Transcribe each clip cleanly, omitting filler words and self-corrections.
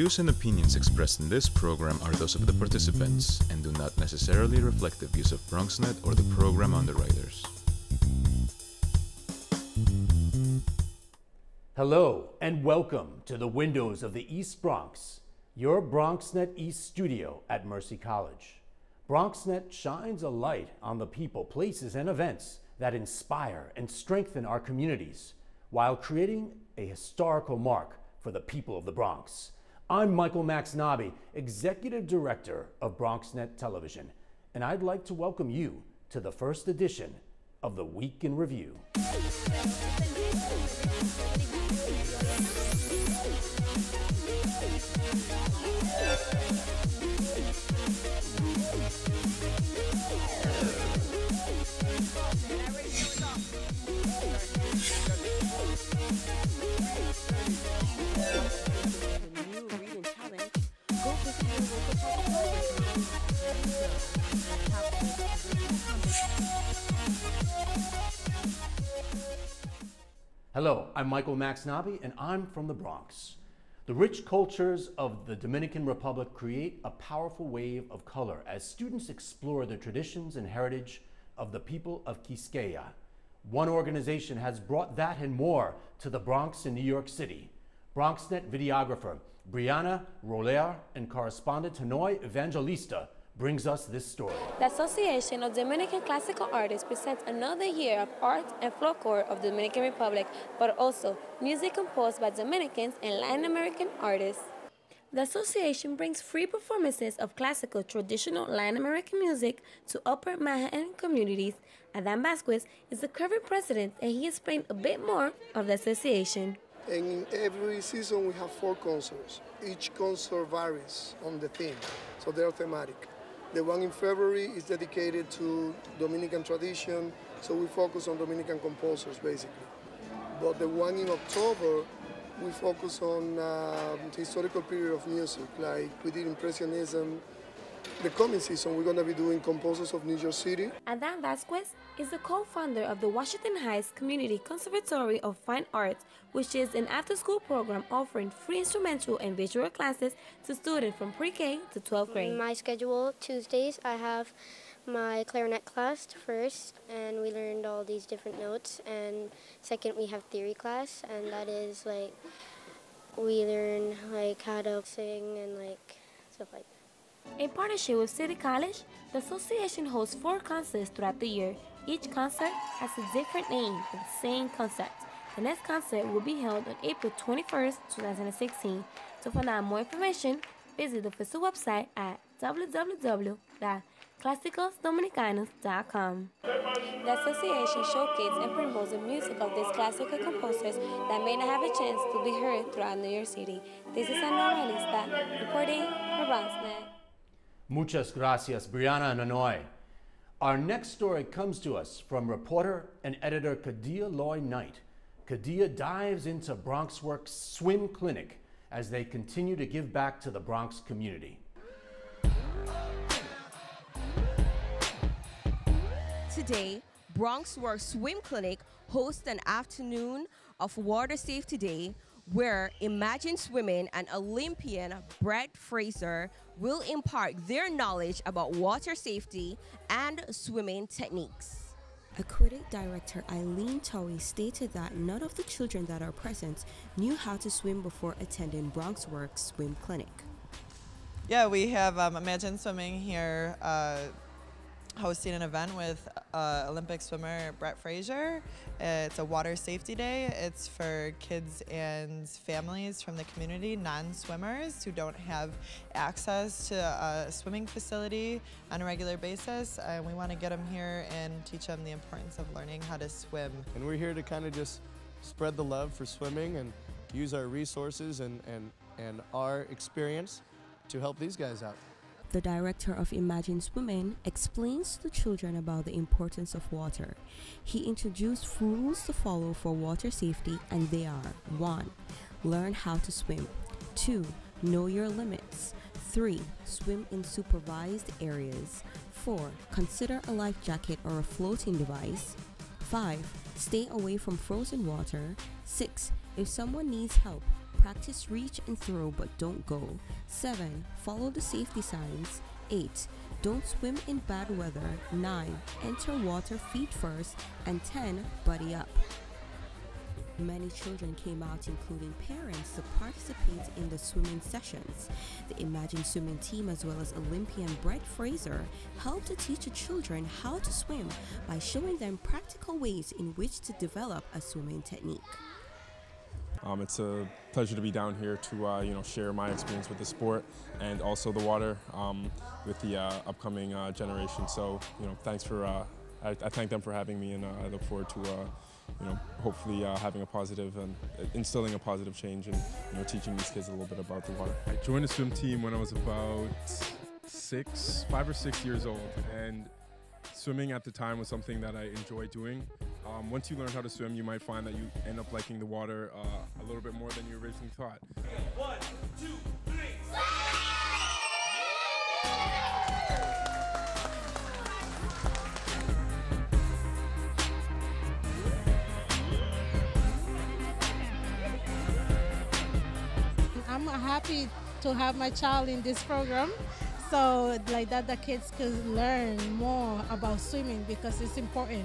views and opinions expressed in this program are those of the participants and do not necessarily reflect the views of BronxNet or the program underwriters. Hello and welcome to the windows of the East Bronx, your BronxNet East studio at Mercy College. BronxNet shines a light on the people, places, and events that inspire and strengthen our communities while creating a historical mark for the people of the Bronx. I'm Michael Max Nobby, Executive Director of BronxNet Television, and I'd like to welcome you to the first edition of the Week in Review. Hello, I'm Michael Max Nobby, and I'm from the Bronx. The rich cultures of the Dominican Republic create a powerful wave of color as students explore the traditions and heritage of the people of Quisqueya. One organization has brought that and more to the Bronx in New York City. BronxNet videographer Brianna Roller and correspondent Hanoi Evangelista brings us this story. The Association of Dominican Classical Artists presents another year of art and folklore of the Dominican Republic, but also music composed by Dominicans and Latin American artists. The association brings free performances of classical traditional Latin American music to Upper Manhattan communities. Adam Vasquez is the current president, and he explained a bit more of the association. In every season we have 4 concerts. Each concert varies on the theme, so they are thematic. The one in February is dedicated to Dominican tradition, so we focus on Dominican composers basically. But the one in October, we focus on the historical period of music, like we did Impressionism. The coming season, we're going to be doing composers of New York City. Adam Vasquez is the co-founder of the Washington Heights Community Conservatory of Fine Arts, which is an after-school program offering free instrumental and visual classes to students from pre-K to 12th grade. My schedule, Tuesdays, I have my clarinet class first, and we learned all these different notes. And second, we have theory class, and that is like, we learn like how to sing and like stuff like that. In partnership with City College, the association hosts 4 concerts throughout the year. Each concert has a different name but the same concept. The next concert will be held on April 21st, 2016. To find out more information, visit the official website at www.clasicosdominicanos.com. The association showcases and promotes the music of these classical composers that may not have a chance to be heard throughout New York City. This is Hanoi Evangelista reporting for BronxNet. Muchas gracias, Brianna and Hanoi. Our next story comes to us from reporter and editor Kadia Loy Knight. Kadia dives into BronxWorks Swim Clinic as they continue to give back to the Bronx community. Today, BronxWorks Swim Clinic hosts an afternoon of Water Safety Day where Imagine Swimming and Olympian Brett Fraser will impart their knowledge about water safety and swimming techniques. Aquatic Director Eileen Towie stated that none of the children that are present knew how to swim before attending BronxWorks Swim Clinic. Yeah, we have Imagine Swimming here hosting an event with Olympic swimmer Brett Fraser. It's a water safety day. It's for kids and families from the community, non-swimmers who don't have access to a swimming facility on a regular basis. And we want to get them here and teach them the importance of learning how to swim. And we're here to kind of just spread the love for swimming and use our resources and our experience to help these guys out. The director of Imagine Swimming explains to the children about the importance of water. He introduced rules to follow for water safety, and they are: 1. Learn how to swim. 2. Know your limits. 3. Swim in supervised areas. 4. Consider a life jacket or a floating device. 5. Stay away from frozen water. 6. If someone needs help, Practice reach and throw but don't go. 7. Follow the safety signs. 8. Don't swim in bad weather. 9. Enter water feet first. And 10. Buddy up. Many children came out, including parents, to participate in the swimming sessions. The Imagine Swimming team, as well as Olympian Brett Fraser, helped to teach the children how to swim by showing them practical ways in which to develop a swimming technique. It's a pleasure to be down here to share my experience with the sport and also the water with the upcoming generation. So thanks for I thank them for having me, and I look forward to hopefully having a positive and instilling a positive change and teaching these kids a little bit about the water. I joined the swim team when I was about 5 or 6 years old, and swimming at the time was something that I enjoyed doing. Once you learn how to swim, you might find that you end up liking the water a little bit more than you originally thought. 1, 2, 3. I'm happy to have my child in this program, so like that the kids could learn more about swimming because it's important.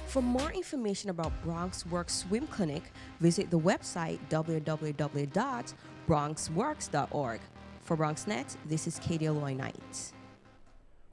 For more information about Bronx Works Swim Clinic, visit the website www.bronxworks.org. For BronxNet, this is Katie Aloy Knight.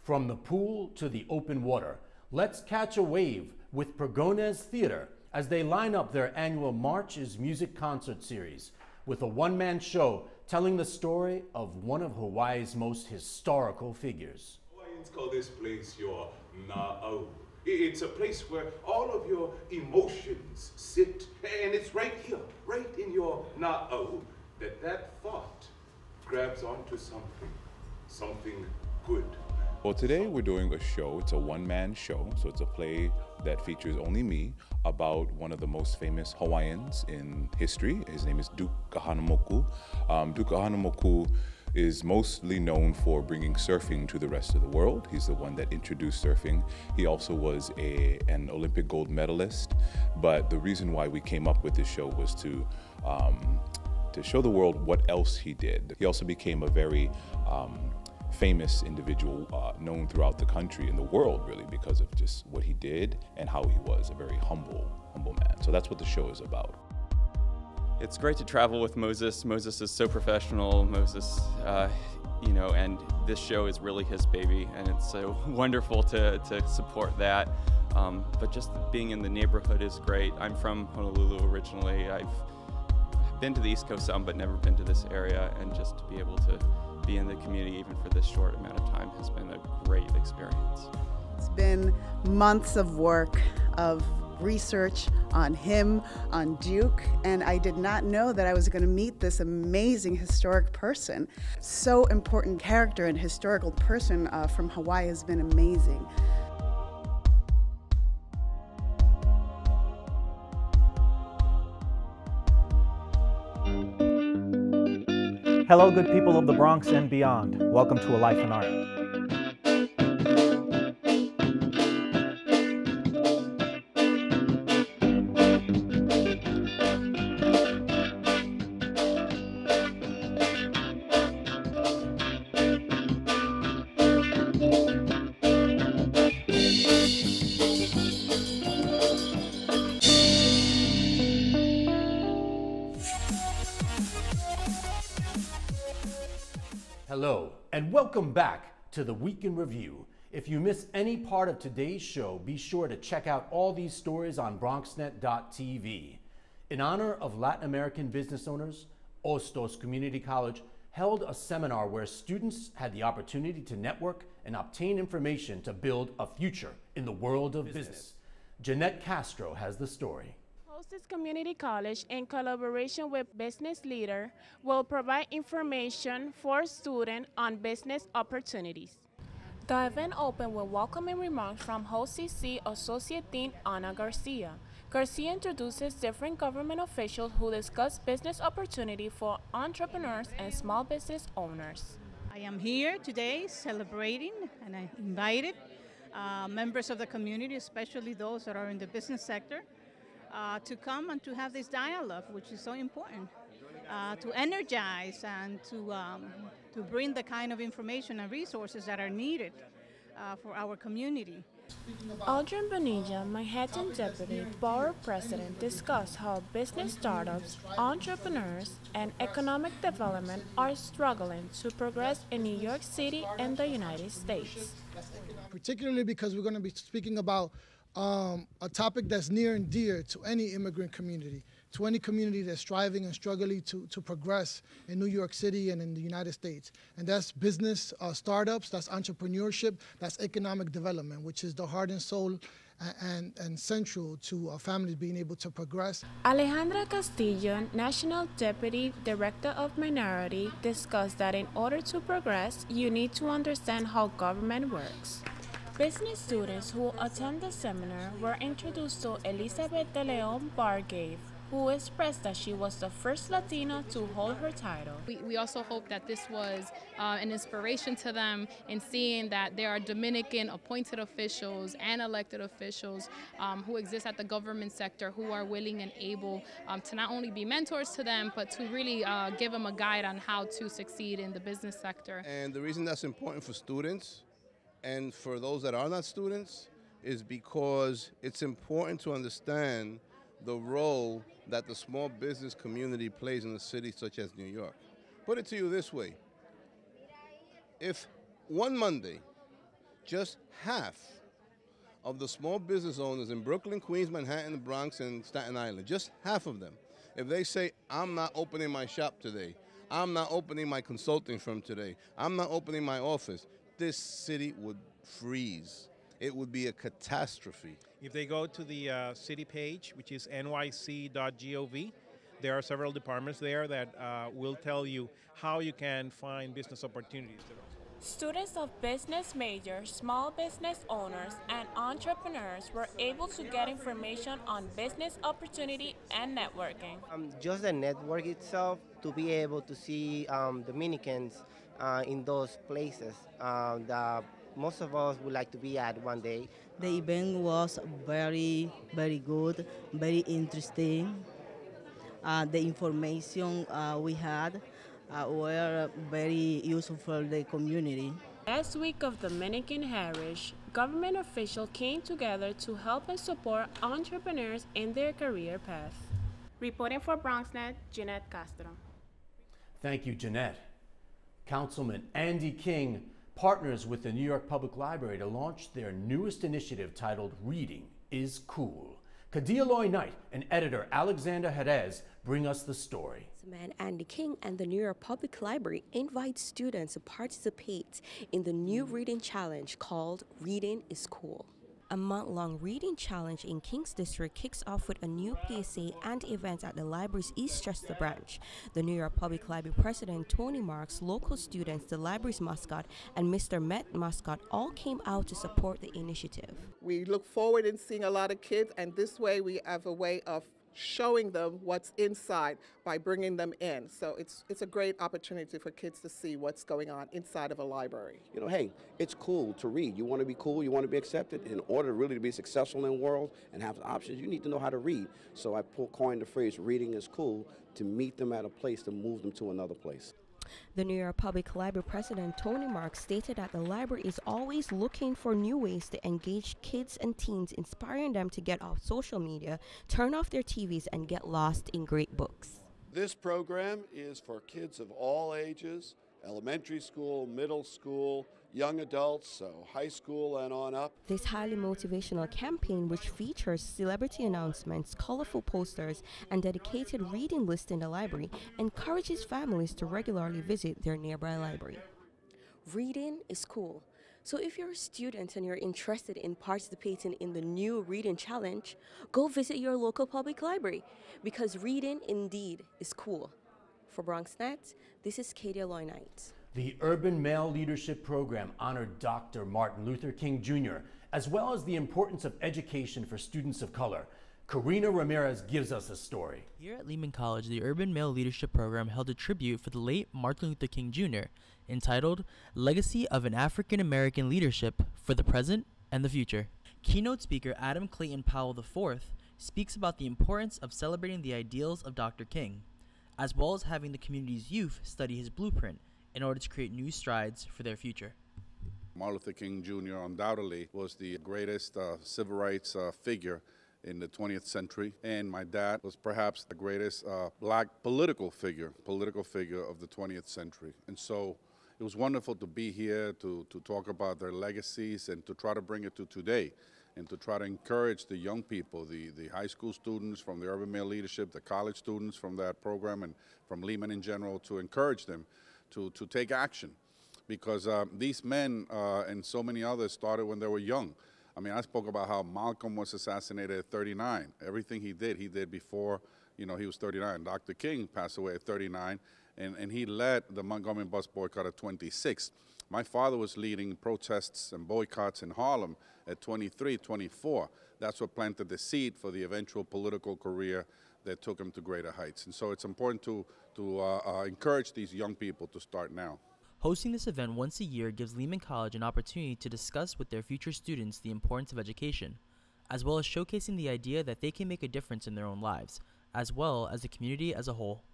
From the pool to the open water, let's catch a wave with Pergones Theater as they line up their annual March is Music concert series with a one-man show telling the story of one of Hawaii's most historical figures. Hawaiians call this place your na'au. It's a place where all of your emotions sit, and it's right here, right in your na'au, that thought grabs onto something good. Well, today we're doing a show. It's a one-man show, so it's a play that features only me about one of the most famous Hawaiians in history. His name is Duke Kahanamoku. Duke Kahanamoku is mostly known for bringing surfing to the rest of the world. He's the one that introduced surfing. He also was an Olympic gold medalist, but the reason why we came up with this show was to show the world what else he did. He also became a very famous individual known throughout the country and the world, really, because of just what he did and how he was a very humble man. So that's what the show is about. It's great to travel with Moses. Moses is so professional. Moses, and this show is really his baby, and it's so wonderful to support that. But just being in the neighborhood is great. I'm from Honolulu originally. I've been to the East Coast some, but never been to this area, and just to be able to be in the community even for this short amount of time has been a great experience. It's been months of work, of research on him, on Duke, and I did not know that I was going to meet this amazing historic person. So important character and historical person from Hawaii has been amazing. Hello, good people of the Bronx and beyond. Welcome to A Life in Art. Hello, and welcome back to the Week in Review. If you miss any part of today's show, be sure to check out all these stories on BronxNet.tv. In honor of Latin American business owners, Ostos Community College held a seminar where students had the opportunity to network and obtain information to build a future in the world of business. Jeanette Castro has the story. Hostess Community College, in collaboration with Business Leader, will provide information for students on business opportunities. The event opened with welcoming remarks from Host CC Associate Dean Ana Garcia. Garcia introduces different government officials who discuss business opportunity for entrepreneurs and small business owners. I am here today celebrating, and I invited members of the community, especially those that are in the business sector, to come and to have this dialogue, which is so important. to energize and to bring the kind of information and resources that are needed for our community. Aldrin Bonilla, Manhattan Deputy Borough President, discussed how business startups, entrepreneurs, and economic development are struggling to progress in New York City and the United States. Particularly because we're going to be speaking about a topic that's near and dear to any immigrant community, to any community that's striving and struggling to progress in New York City and in the United States. And that's business startups, that's entrepreneurship, that's economic development, which is the heart and soul and central to families being able to progress. Alejandra Castillo, National Deputy Director of Minority, discussed that in order to progress, you need to understand how government works. Business students who attend the seminar were introduced to Elizabeth de Leon Bargave, who expressed that she was the first Latina to hold her title. We also hope that this was an inspiration to them in seeing that there are Dominican appointed officials and elected officials who exist at the government sector who are willing and able to not only be mentors to them, but to really give them a guide on how to succeed in the business sector. And the reason that's important for students and for those that are not students is because it's important to understand the role that the small business community plays in a city such as New York. Put it to you this way. If one Monday, just half of the small business owners in Brooklyn, Queens, Manhattan, the Bronx, and Staten Island, just half of them, if they say, I'm not opening my shop today, I'm not opening my consulting firm today, I'm not opening my office, this city would freeze. It would be a catastrophe. If they go to the city page, which is nyc.gov, there are several departments there that will tell you how you can find business opportunities. Students of business majors, small business owners, and entrepreneurs were able to get information on business opportunity and networking. Just the network itself, to be able to see Dominicans in those places that most of us would like to be at one day. The event was very, very good, very interesting. The information we had were very useful for the community. Last week of Dominican Heritage, government officials came together to help and support entrepreneurs in their career path. Reporting for BronxNet, Jeanette Castro. Thank you, Jeanette. Councilman Andy King partners with the New York Public Library to launch their newest initiative titled Reading is Cool. Kadialoy Knight and editor Alexander Jerez bring us the story. Councilman Andy King and the New York Public Library invite students to participate in the new reading challenge called Reading is Cool. A month-long reading challenge in King's District kicks off with a new PSA and event at the library's East Chester branch. The New York Public Library President Tony Marks, local students, the library's mascot, and Mr. Met mascot all came out to support the initiative. We look forward in seeing a lot of kids, and this way we have a way of showing them what's inside by bringing them in. So it's a great opportunity for kids to see what's going on inside of a library. You know, hey, it's cool to read. You want to be cool, you want to be accepted. In order really to be successful in the world and have options, you need to know how to read. So I coined the phrase, reading is cool, to meet them at a place to move them to another place. The New York Public Library President Tony Marks stated that the library is always looking for new ways to engage kids and teens, inspiring them to get off social media, turn off their TVs, and get lost in great books. This program is for kids of all ages, elementary school, middle school, young adults, so high school and on up. This highly motivational campaign, which features celebrity announcements, colorful posters, and dedicated reading lists in the library, encourages families to regularly visit their nearby library. Reading is cool. So if you're a student and you're interested in participating in the new reading challenge, go visit your local public library, because reading indeed is cool. For BronxNet, this is Kadialoy Knight. The Urban Male Leadership Program honored Dr. Martin Luther King Jr., as well as the importance of education for students of color. Karina Ramirez gives us a story. Here at Lehman College, the Urban Male Leadership Program held a tribute for the late Martin Luther King Jr., entitled Legacy of an African American Leadership for the Present and the Future. Keynote speaker Adam Clayton Powell IV speaks about the importance of celebrating the ideals of Dr. King. as well as having the community's youth study his blueprint in order to create new strides for their future. Martin Luther King Jr. undoubtedly was the greatest civil rights figure in the 20th century, and my dad was perhaps the greatest black political figure of the 20th century. And so it was wonderful to be here to talk about their legacies and to try to bring it to today and to try to encourage the young people, the high school students from the Urban Male Leadership, the college students from that program and from Lehman in general, to encourage them to take action. Because these men and so many others started when they were young. I mean, I spoke about how Malcolm was assassinated at 39. Everything he did before, he was 39. Dr. King passed away at 39, and he led the Montgomery bus boycott at 26. My father was leading protests and boycotts in Harlem at 23, 24. That's what planted the seed for the eventual political career that took him to greater heights. And so it's important to encourage these young people to start now. Hosting this event once a year gives Lehman College an opportunity to discuss with their future students the importance of education, as well as showcasing the idea that they can make a difference in their own lives, as well as the community as a whole.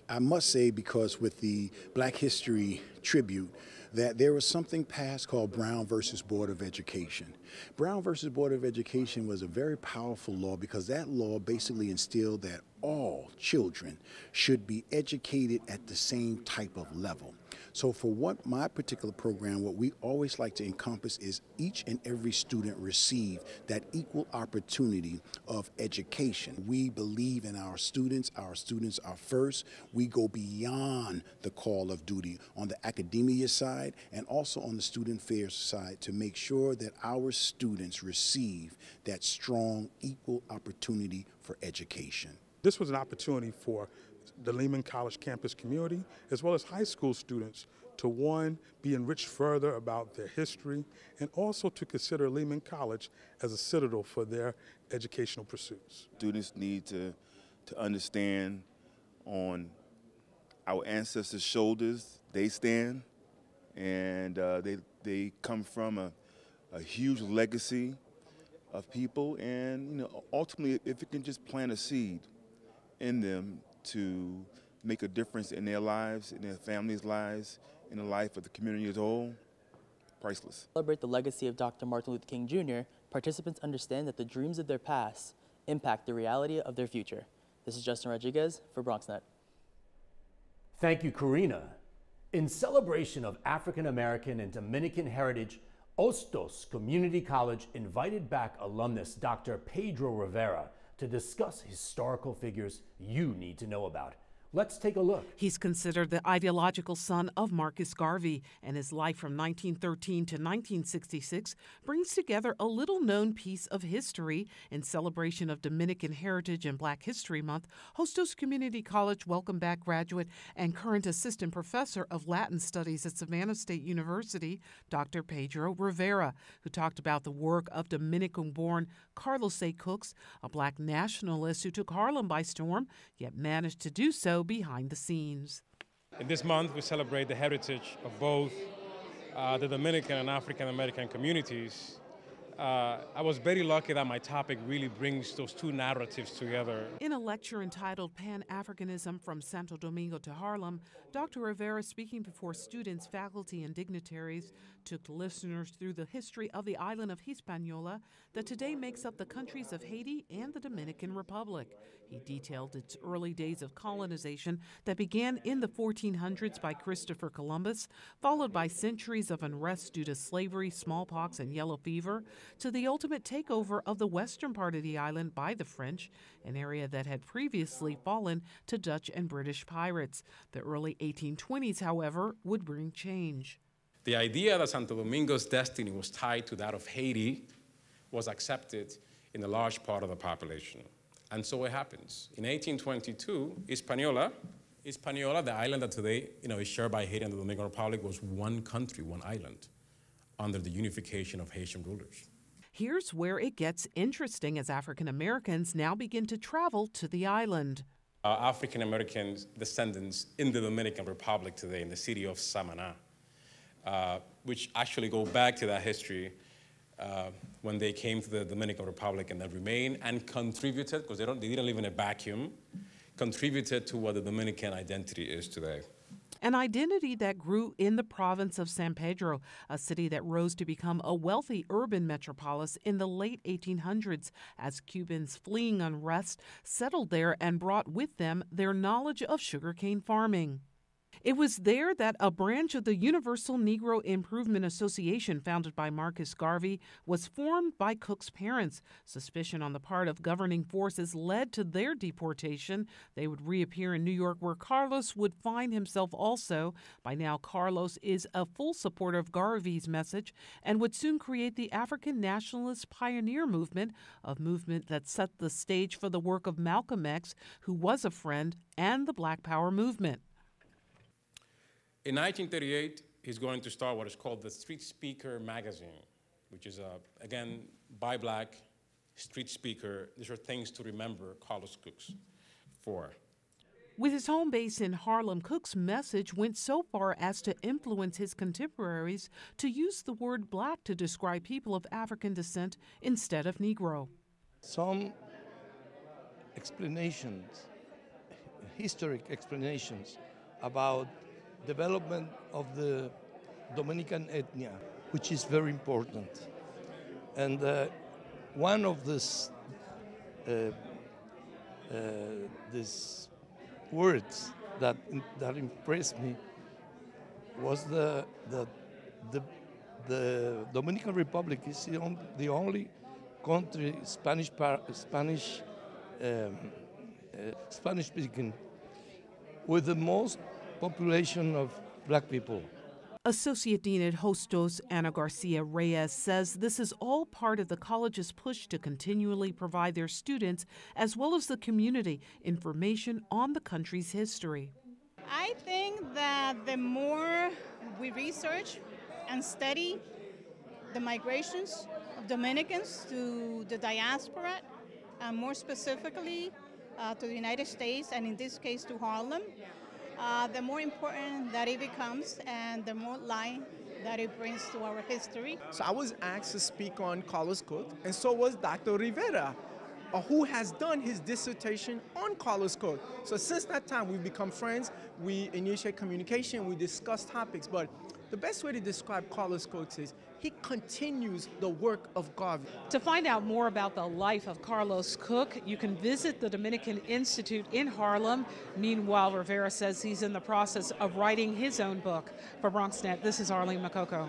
I must say, because with the Black History tribute, that there was something passed called Brown versus Board of Education. Brown versus Board of Education was a very powerful law because that law basically instilled that all children should be educated at the same type of level. So for what my particular program, what we always like to encompass is each and every student receive that equal opportunity of education. We believe in our students are first. We go beyond the call of duty on the academia side and also on the student affairs side to make sure that our students receive that strong equal opportunity for education. This was an opportunity for the Lehman College campus community, as well as high school students, to one, be enriched further about their history, and also to consider Lehman College as a citadel for their educational pursuits. Students need to understand on our ancestors' shoulders they stand, and they come from a huge legacy of people, and ultimately, if it can just plant a seed in them to make a difference in their lives, in their families' lives, in the life of the community as a whole, priceless. To celebrate the legacy of Dr. Martin Luther King Jr., participants understand that the dreams of their past impact the reality of their future. This is Justin Rodriguez for BronxNet. Thank you, Karina. In celebration of African American and Dominican heritage, Hostos Community College invited back alumnus Dr. Pedro Rivera to discuss historical figures you need to know about. Let's take a look. He's considered the ideological son of Marcus Garvey, and his life from 1913 to 1966 brings together a little-known piece of history. In celebration of Dominican Heritage and Black History Month, Hostos Community College welcomed back graduate and current assistant professor of Latin Studies at Savannah State University, Dr. Pedro Rivera, who talked about the work of Dominican-born Carlos A. Cooks, a Black nationalist who took Harlem by storm, yet managed to do so behind the scenes. In this month, we celebrate the heritage of both the Dominican and African American communities. I was very lucky that my topic really brings those two narratives together. In a lecture entitled Pan-Africanism from Santo Domingo to Harlem, Dr. Rivera, speaking before students, faculty, and dignitaries, took listeners through the history of the island of Hispaniola that today makes up the countries of Haiti and the Dominican Republic. He detailed its early days of colonization that began in the 1400s by Christopher Columbus, followed by centuries of unrest due to slavery, smallpox, and yellow fever, to the ultimate takeover of the western part of the island by the French, an area that had previously fallen to Dutch and British pirates. The early 1820s, however, would bring change. The idea that Santo Domingo's destiny was tied to that of Haiti was accepted in a large part of the population. And so it happens. In 1822, Hispaniola, the island that today is shared by Haiti and the Dominican Republic, was one country, one island, under the unification of Haitian rulers. Here's where it gets interesting as African Americans now begin to travel to the island. African American descendants in the Dominican Republic today, in the city of Samaná, which actually go back to that history when they came to the Dominican Republic and then remained and contributed, because they didn't live in a vacuum, contributed to what the Dominican identity is today. An identity that grew in the province of San Pedro, a city that rose to become a wealthy urban metropolis in the late 1800s as Cubans fleeing unrest settled there and brought with them their knowledge of sugarcane farming. It was there that a branch of the Universal Negro Improvement Association, founded by Marcus Garvey, was formed by Cook's parents. Suspicion on the part of governing forces led to their deportation. They would reappear in New York, where Carlos would find himself also. By now, Carlos is a full supporter of Garvey's message and would soon create the African Nationalist Pioneer Movement, a movement that set the stage for the work of Malcolm X, who was a friend, and the Black Power movement. In 1938, he's going to start what is called the Street Speaker magazine, which is, again, by black, street speaker. These are things to remember Carlos Cooks for. With his home base in Harlem, Cook's message went so far as to influence his contemporaries to use the word black to describe people of African descent instead of Negro. Some explanations, historic explanations about development of the Dominican ethnia, which is very important. And one of these words that impressed me was the Dominican Republic is the only country Spanish speaking with the most population of black people. Associate Dean at Hostos, Ana Garcia Reyes, says this is all part of the college's push to continually provide their students, as well as the community, information on the country's history. I think that the more we research and study the migrations of Dominicans to the diaspora, and more specifically to the United States, and in this case to Harlem, the more important that it becomes and the more light that it brings to our history. So I was asked to speak on Carlos Cook, and so was Dr. Rivera, who has done his dissertation on Carlos Cook. So since that time, we've become friends, we initiate communication, we discuss topics, but the best way to describe Carlos Cook is he continues the work of Garvey. To find out more about the life of Carlos Cook, you can visit the Dominican Institute in Harlem. Meanwhile, Rivera says he's in the process of writing his own book. For BronxNet, this is Arlene Makoko.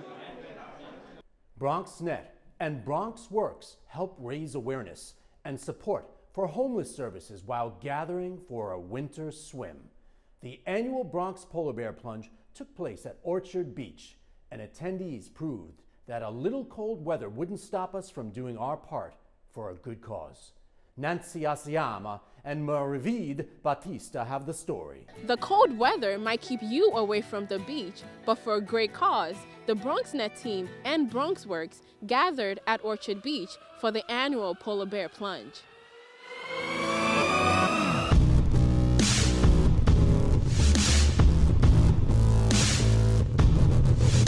BronxNet and Bronx Works help raise awareness and support for homeless services while gathering for a winter swim. The annual Bronx Polar Bear Plunge took place at Orchard Beach, and attendees proved that a little cold weather wouldn't stop us from doing our part for a good cause. Nancy Asiama and Marivid Batista have the story. The cold weather might keep you away from the beach, but for a great cause, the BronxNet team and BronxWorks gathered at Orchard Beach for the annual Polar Bear Plunge.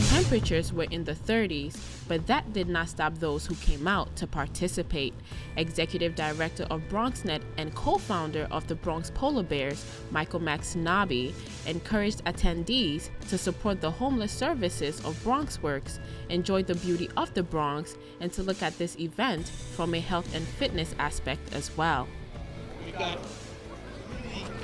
Temperatures were in the 30s, but that did not stop those who came out to participate. Executive Director of BronxNet and co-founder of the Bronx Polar Bears, Michael Maxnabi, encouraged attendees to support the homeless services of BronxWorks, enjoy the beauty of the Bronx, and to look at this event from a health and fitness aspect as well. We've got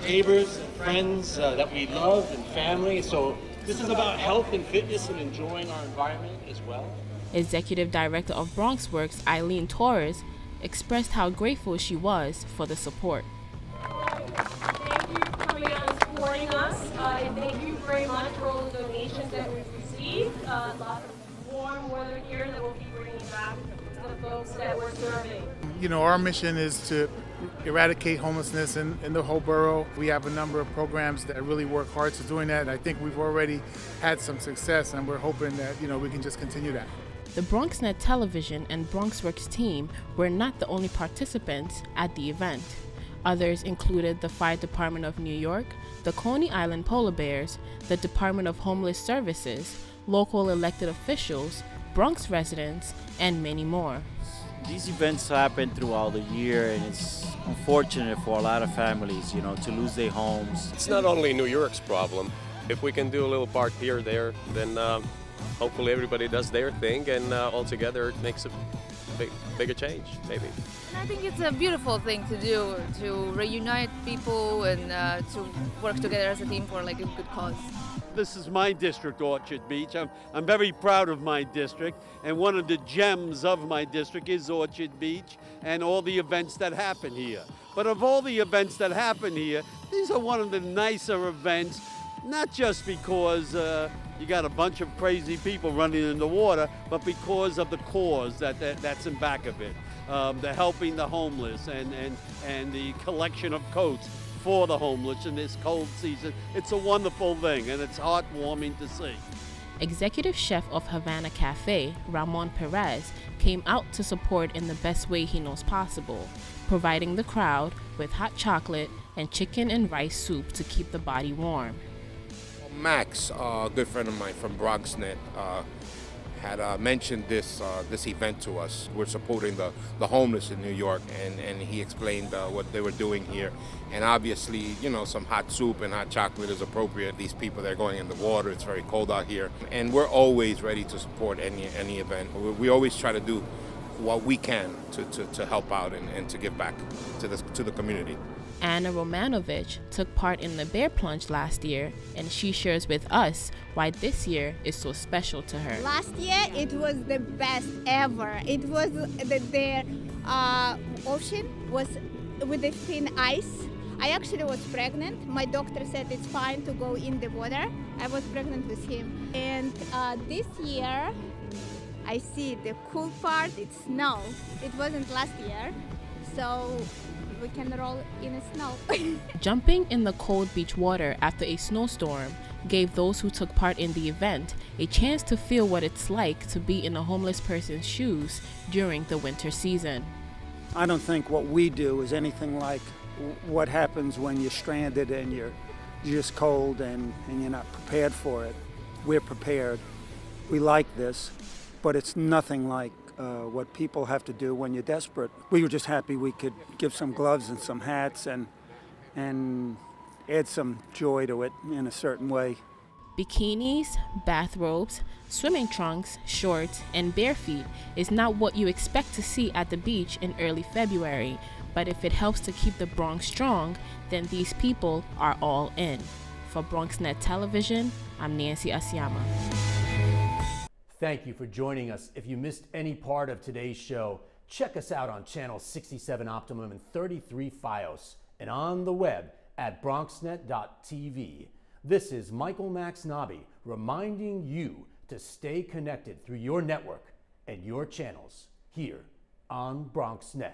neighbors and friends that we love and family, so this is about health and fitness and enjoying our environment as well. Executive Director of BronxWorks, Eileen Torres, expressed how grateful she was for the support. Thank you for coming out and supporting us, and thank you very much for all the donations that we've received. Lots of warm weather here that we'll be bringing back to the folks that we're serving. You know, our mission is to eradicate homelessness in the whole borough. We have a number of programs that really work hard to doing that, and I think we've already had some success, and we're hoping that, you know, we can just continue that. The BronxNet Television and BronxWorks team were not the only participants at the event. Others included the Fire Department of New York, the Coney Island Polar Bears, the Department of Homeless Services, local elected officials, Bronx residents, and many more. These events happen throughout the year, and it's unfortunate for a lot of families, you know, to lose their homes. It's not only New York's problem. If we can do a little part here or there, then hopefully everybody does their thing, and altogether it makes a bigger change, maybe. And I think it's a beautiful thing to do, to reunite people and to work together as a team for like a good cause. This is my district, Orchard Beach. I'm very proud of my district, and one of the gems of my district is Orchard Beach and all the events that happen here. But of all the events that happen here, these are one of the nicer events, not just because you got a bunch of crazy people running in the water, but because of the cause that's in back of it. The helping the homeless and the collection of coats for the homeless in this cold season. It's a wonderful thing, and it's heartwarming to see. Executive chef of Havana Cafe, Ramon Perez, came out to support in the best way he knows possible, providing the crowd with hot chocolate and chicken and rice soup to keep the body warm. Max, a good friend of mine from BronxNet, had mentioned this event to us. We're supporting the homeless in New York, and he explained what they were doing here. And obviously, you know, some hot soup and hot chocolate is appropriate. These people, they're going in the water, it's very cold out here. And we're always ready to support any event. We always try to do what we can to help out and to give back to the community. Anna Romanovich took part in the bear plunge last year, and she shares with us why this year is so special to her. Last year it was the best ever. It was the ocean was with the thin ice. I actually was pregnant. My doctor said it's fine to go in the water. I was pregnant with him. And this year I see the cool part, it's snow. It wasn't last year, so we can roll in the snow. Jumping in the cold beach water after a snowstorm gave those who took part in the event a chance to feel what it's like to be in a homeless person's shoes during the winter season. I don't think what we do is anything like what happens when you're stranded and you're just cold and you're not prepared for it. We're prepared. We like this, but it's nothing like what people have to do when you're desperate. We were just happy we could give some gloves and some hats and add some joy to it in a certain way. Bikinis, bathrobes, swimming trunks, shorts, and bare feet is not what you expect to see at the beach in early February, but if it helps to keep the Bronx strong, then these people are all in. For BronxNet Television, I'm Nancy Asiama. Thank you for joining us. If you missed any part of today's show, check us out on channel 67 Optimum and 33 Fios, and on the web at BronxNet.tv. This is Michael Max Nobby reminding you to stay connected through your network and your channels here on BronxNet.